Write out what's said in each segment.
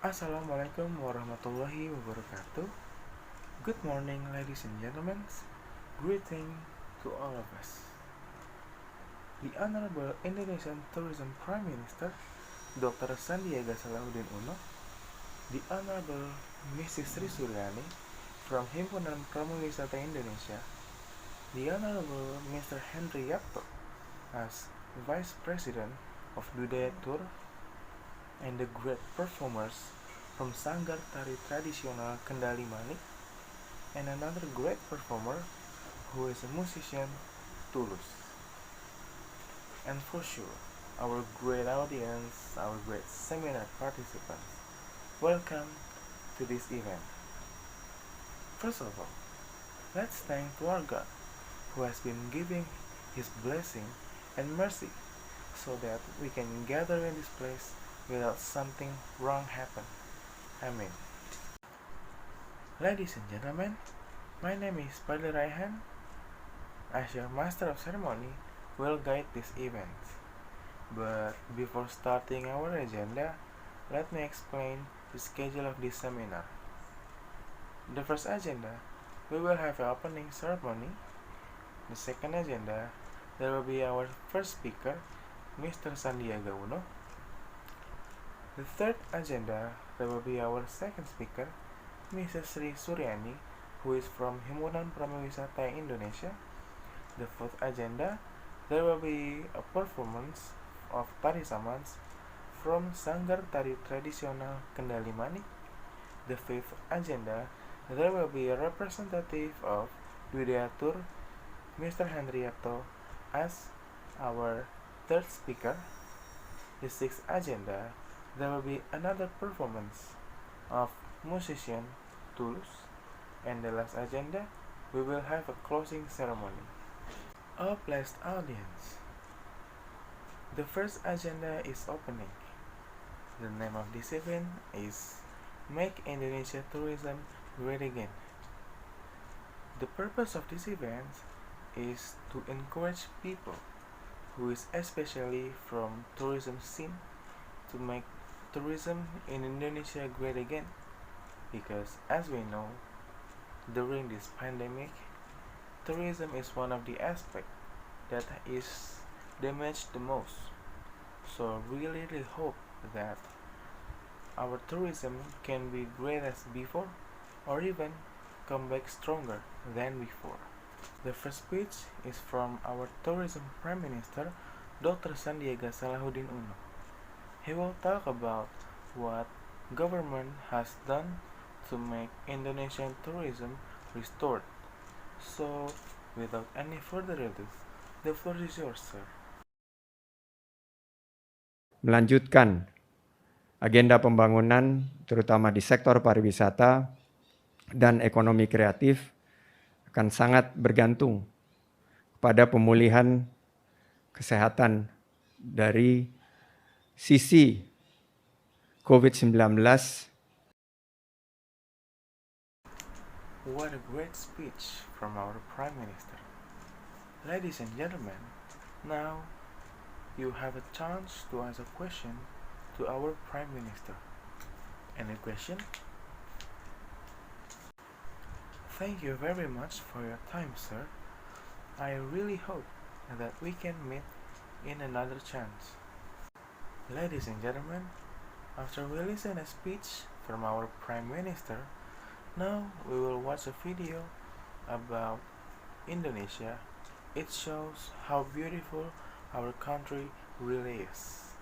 Assalamualaikum warahmatullahi wabarakatuh. Good morning, ladies and gentlemen. Greeting to all of us. The Honorable Indonesian Tourism Prime Minister Dr. Sandiaga Salahuddin Uno, the Honorable Mrs. Sri Suryani from Himpunan Pramuwisata Indonesia, the Honorable Mr. Henry Yapto as Vice President of Budaya Tour, and the great performers from Sanggar Tari Tradisional Kendali Manik, and another great performer who is a musician, Tulus. And for sure, our great audience, our great seminar participants, welcome to this event. First of all, let's thank to our God who has been giving His blessing and mercy so that we can gather in this place without something wrong happen. Amen. Ladies and gentlemen, my name is Padli Raehan. As your Master of Ceremony, will guide this event. But before starting our agenda, let me explain the schedule of this seminar. The first agenda, we will have an opening ceremony. The second agenda, there will be our first speaker, Mr. Sandiaga Uno. The third agenda, there will be our second speaker, Mrs. Sri Suryani, who is from Himpunan Pramuwisata Indonesia. The fourth agenda, there will be a performance of Tari Samans from Sanggar Tari Tradisional Kendali Manik. The fifth agenda, there will be a representative of Budaya Tour, Mr. Hendriato, as our third speaker. The sixth agenda, there will be another performance of musician Tulus, and the last agenda, we will have a closing ceremony. A blessed audience. The first agenda is opening. The name of this event is Make Indonesia Tourism Great Again. The purpose of this event is to encourage people who is especially from tourism scene to make tourism in Indonesia great again, because as we know, during this pandemic, tourism is one of the aspects that is damaged the most. So we really hope that our tourism can be great as before, or even come back stronger than before. The first speech is from our Tourism Prime Minister, Dr. Sandiaga Salahuddin Uno. He will talk about what government has done to make Indonesian tourism restored. So, without any further ado, the floor is yours, sir. Melanjutkan agenda pembangunan terutama di sektor pariwisata dan ekonomi kreatif akan sangat bergantung pada pemulihan kesehatan dari sisi COVID-19. What a great speech from our Prime Minister. Ladies and gentlemen, now you have a chance to ask a question to our Prime Minister. Any question? Thank you very much for your time, sir. I really hope that we can meet in another chance. Ladies and gentlemen, after we listen a speech from our Prime Minister, now we will watch a video about Indonesia. It shows how beautiful our country really is.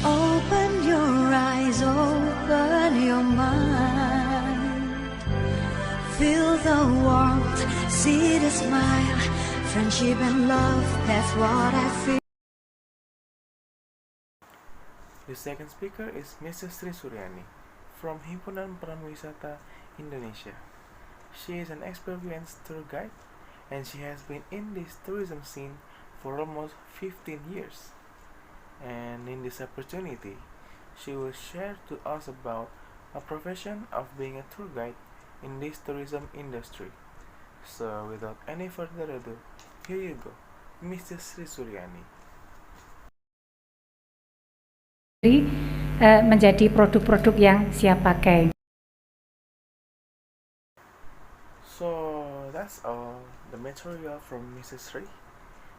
Open your eyes, open your mind. Feel the warmth, see the smile. Friendship and love, that's what I feel. The second speaker is Mrs. Sri Suryani from Himpunan Pramuwisata Indonesia. She is an experienced tour guide and she has been in this tourism scene for almost 15 years. And in this opportunity, she will share to us about a profession of being a tour guide in this tourism industry. So without any further ado, here you go, Mrs. Sri Suryani. Menjadi produk-produk yang siap pakai. So that's all the material from Mrs. Sri.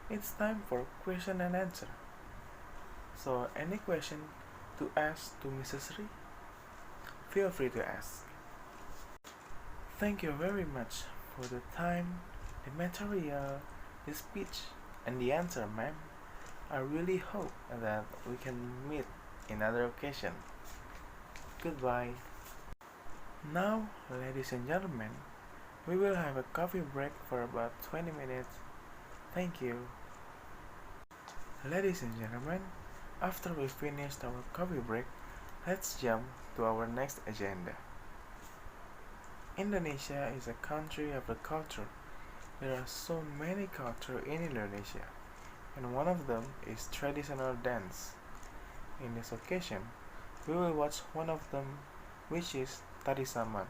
It's time for question and answer. So any question to ask to Mrs. Sri? Feel free to ask. Thank you very much for the time, the material, the speech, and the answer, ma'am. I really hope that we can meet in another occasion. Goodbye. Now, ladies and gentlemen, we will have a coffee break for about 20 minutes. Thank you. Ladies and gentlemen, after we finished our coffee break, let's jump to our next agenda. Indonesia is a country of the culture. There are so many cultures in Indonesia, and one of them is traditional dance. In this occasion, we will watch one of them, which is Tari Saman.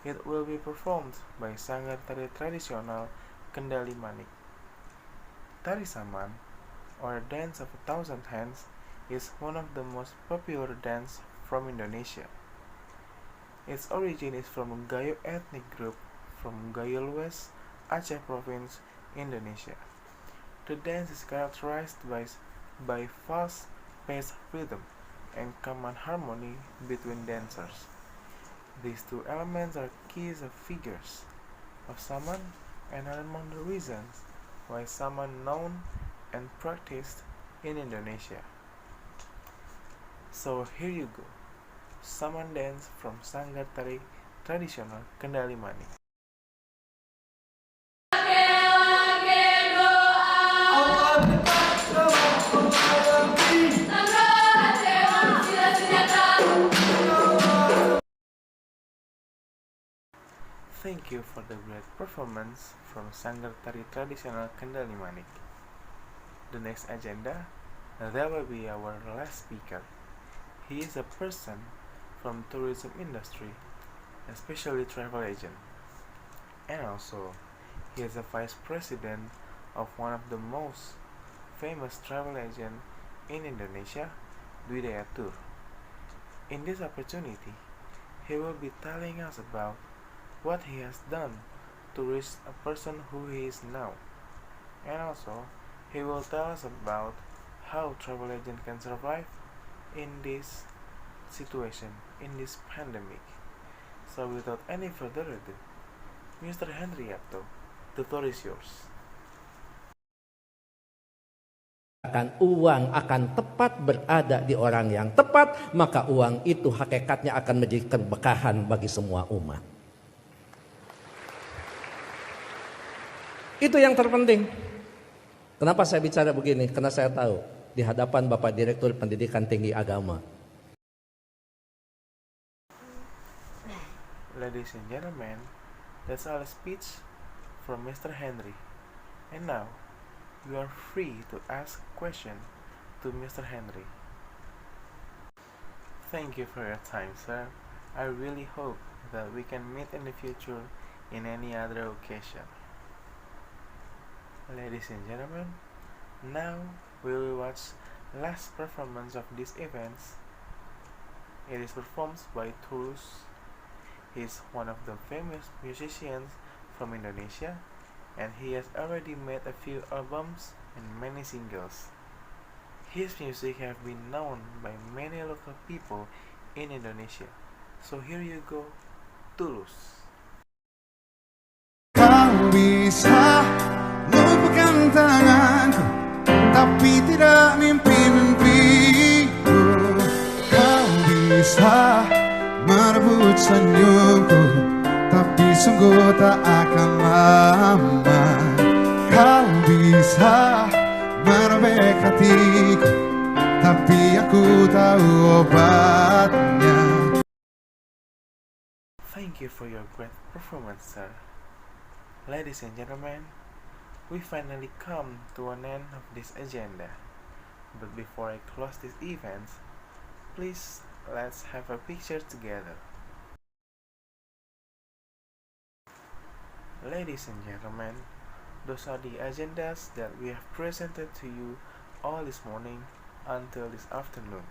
It will be performed by Sanggar Tari Tradisional Kendali Manik. Tari Saman, or Dance of a Thousand Hands, is one of the most popular dance from Indonesia. Its origin is from a Gayo ethnic group from Gayo Lues, Aceh Province, Indonesia. The dance is characterized by fast-paced rhythm and common harmony between dancers. These two elements are keys of figures of Saman and are among the reasons why Saman known and practiced in Indonesia. So here you go, Saman dance from Sanggar Tari Tradisional Kendali Manik. Thank you for the great performance from Sanggar Tari Tradisional Kendali Manik. The next agenda, there will be our last speaker. He is a person from tourism industry, especially travel agent. And also, he is a vice president of one of the most famous travel agent in Indonesia, Dwi Daya Tour. In this opportunity, he will be telling us about what he has done to reach a person who he is now. And also, he will tell us about how travel agent can survive in this situation, in this pandemic. So without any further ado, Mr. Hendriato, the floor is yours. Uang akan tepat berada di orang yang tepat, maka uang itu hakikatnya akan menjadi keberkahan bagi semua umat. Itu yang terpenting. Kenapa saya bicara begini? Karena saya tahu di hadapan Bapak Direktur Pendidikan Tinggi Agama. Ladies and gentlemen, that's all speech from Mr. Henry. And now, you are free to ask questions to Mr. Henry. Thank you for your time, sir. I really hope that we can meet in the future in any other occasion. Ladies and gentlemen, now we will watch last performance of these events. It is performed by Tulus. He is one of the famous musicians from Indonesia, and he has already made a few albums and many singles. His music have been known by many local people in Indonesia. So here you go, Tulus. Kau bisa lupakan tanganku, tapi tidak mimpi-mimpiku. Kau bisa merebut senyumku, tapi sungguh tak akan lama. Kau bisa merobek hatiku, tapi aku tahu obatnya. Thank you for your great performance, sir. Ladies and gentlemen, we finally come to an end of this agenda. But before I close this event, please let's have a picture together. Ladies and gentlemen, those are the agendas that we have presented to you all this morning until this afternoon.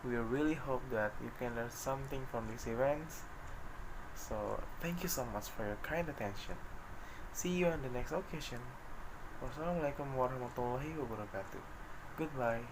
We really hope that you can learn something from these events. So, thank you so much for your kind attention. See you on the next occasion. Wassalamualaikum warahmatullahi wabarakatuh. Goodbye.